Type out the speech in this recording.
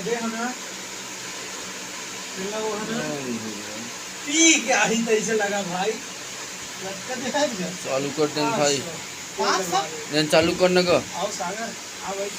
दे हमें मिलना वो हमें ठीक है आई तैसे लगा भाई चालू कर दें भाई पाँच सब देन चालू करने को आओ सागर आओ भाई